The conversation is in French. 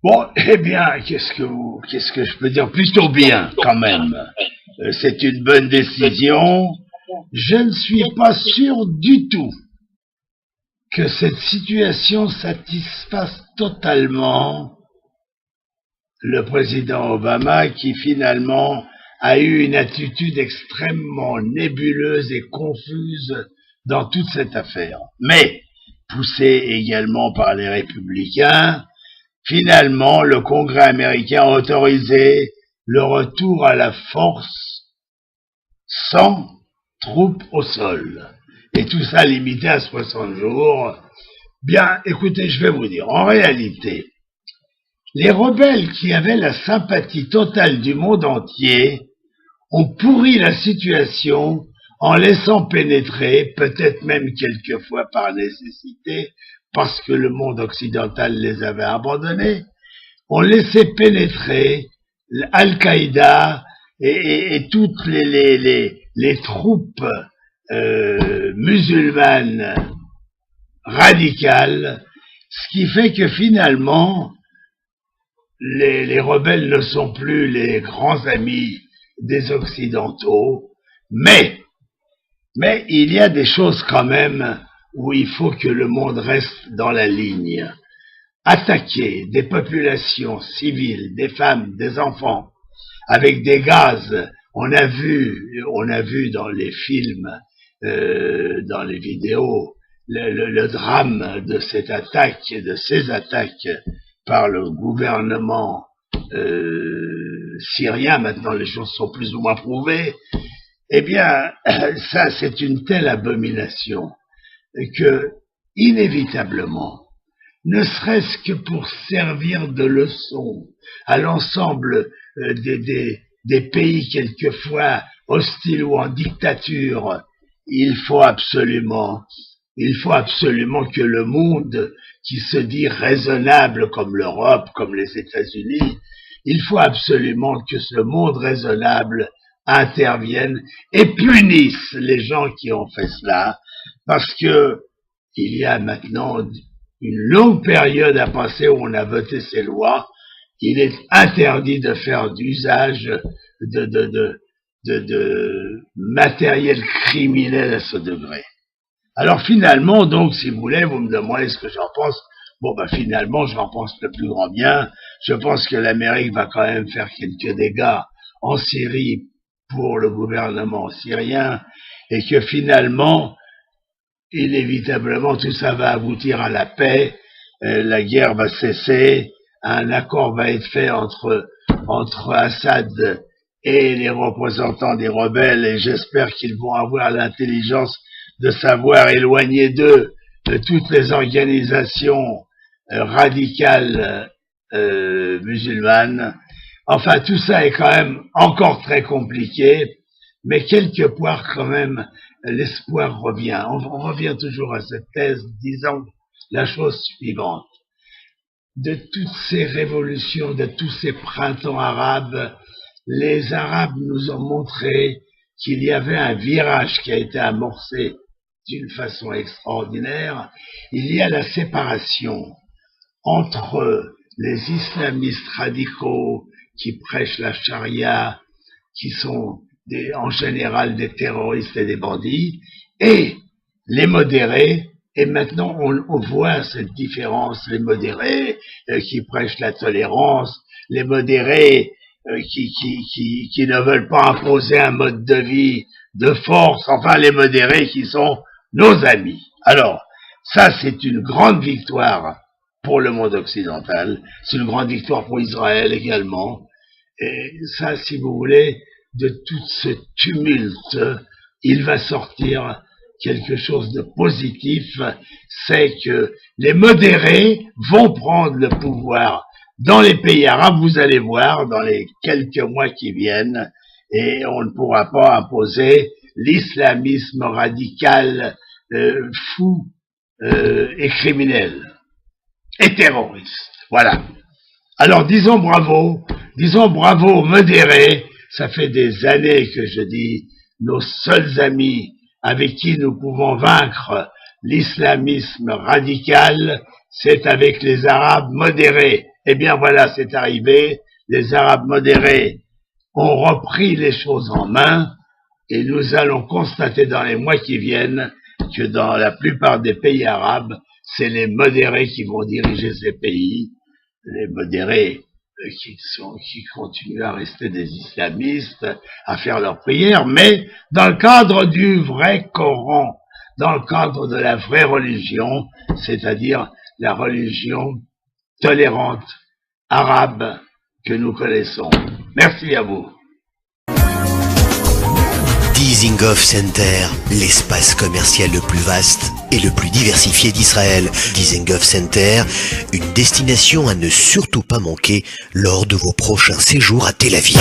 Bon, eh bien, qu'est-ce que je peux dire? Plutôt bien, quand même. C'est une bonne décision. Je ne suis pas sûr du tout que cette situation satisfasse totalement le président Obama, qui finalement a eu une attitude extrêmement nébuleuse et confuse dans toute cette affaire. Mais, poussé également par les républicains, finalement, le Congrès américain a autorisé le retour à la force sans troupes au sol. Et tout ça limité à 60 jours. Bien, écoutez, je vais vous dire, en réalité, les rebelles qui avaient la sympathie totale du monde entier ont pourri la situation en laissant pénétrer, peut-être même quelquefois par nécessité, parce que le monde occidental les avait abandonnés, ont laissé pénétrer Al-Qaïda et toutes les troupes musulmanes radicales, ce qui fait que finalement, les rebelles ne sont plus les grands amis des Occidentaux, mais il y a des choses quand même où il faut que le monde reste dans la ligne. Attaquer des populations civiles, des femmes, des enfants, avec des gaz, on a vu dans les films, dans les vidéos, le drame de cette attaque, de ces attaques par le gouvernement syrien. Maintenant, les choses sont plus ou moins prouvées. Eh bien, ça, c'est une telle abomination que, inévitablement, ne serait-ce que pour servir de leçon à l'ensemble des pays quelquefois hostiles ou en dictature, il faut absolument que le monde qui se dit raisonnable comme l'Europe, comme les États-Unis, il faut absolument que ce monde raisonnable intervienne et punisse les gens qui ont fait cela, parce que il y a maintenant une longue période à passer où on a voté ces lois. Il est interdit de faire d'usage de matériel criminel à ce degré. Alors finalement, donc, si vous voulez, vous me demandez ce que j'en pense. Bon, ben finalement, j'en pense le plus grand bien. Je pense que l'Amérique va quand même faire quelques dégâts en Syrie pour le gouvernement syrien, et que finalement, inévitablement, tout ça va aboutir à la paix, la guerre va cesser, un accord va être fait entre Assad et les représentants des rebelles, et j'espère qu'ils vont avoir l'intelligence de savoir éloigner d'eux de toutes les organisations radicales musulmanes. Enfin, tout ça est quand même encore très compliqué, mais quelque part quand même, l'espoir revient. On revient toujours à cette thèse disant la chose suivante. De toutes ces révolutions, de tous ces printemps arabes, les Arabes nous ont montré qu'il y avait un virage qui a été amorcé d'une façon extraordinaire. Il y a la séparation entre les islamistes radicaux qui prêchent la charia, qui sont en général des terroristes et des bandits, et les modérés. Et maintenant, on voit cette différence, les modérés qui prêchent la tolérance, les modérés qui ne veulent pas imposer un mode de vie de force, enfin les modérés qui sont nos amis. Alors, ça c'est une grande victoire pour le monde occidental, c'est une grande victoire pour Israël également, et ça, si vous voulez, de tout ce tumulte, il va sortir quelque chose de positif, c'est que les modérés vont prendre le pouvoir dans les pays arabes, vous allez voir, dans les quelques mois qui viennent, et on ne pourra pas imposer l'islamisme radical, fou et criminel, et terroriste. Voilà. Alors disons bravo aux modérés. Ça fait des années que je dis, nos seuls amis avec qui nous pouvons vaincre l'islamisme radical, c'est avec les Arabes modérés. Eh bien voilà, c'est arrivé. Les Arabes modérés ont repris les choses en main et nous allons constater dans les mois qui viennent que dans la plupart des pays arabes, c'est les modérés qui vont diriger ces pays, les modérés qui continuent à rester des islamistes, à faire leurs prières, mais dans le cadre du vrai Coran, dans le cadre de la vraie religion, c'est-à-dire la religion tolérante arabe que nous connaissons. Merci à vous. Dizengoff Center, l'espace commercial le plus vaste et le plus diversifié d'Israël. Dizengoff Center, une destination à ne surtout pas manquer lors de vos prochains séjours à Tel Aviv.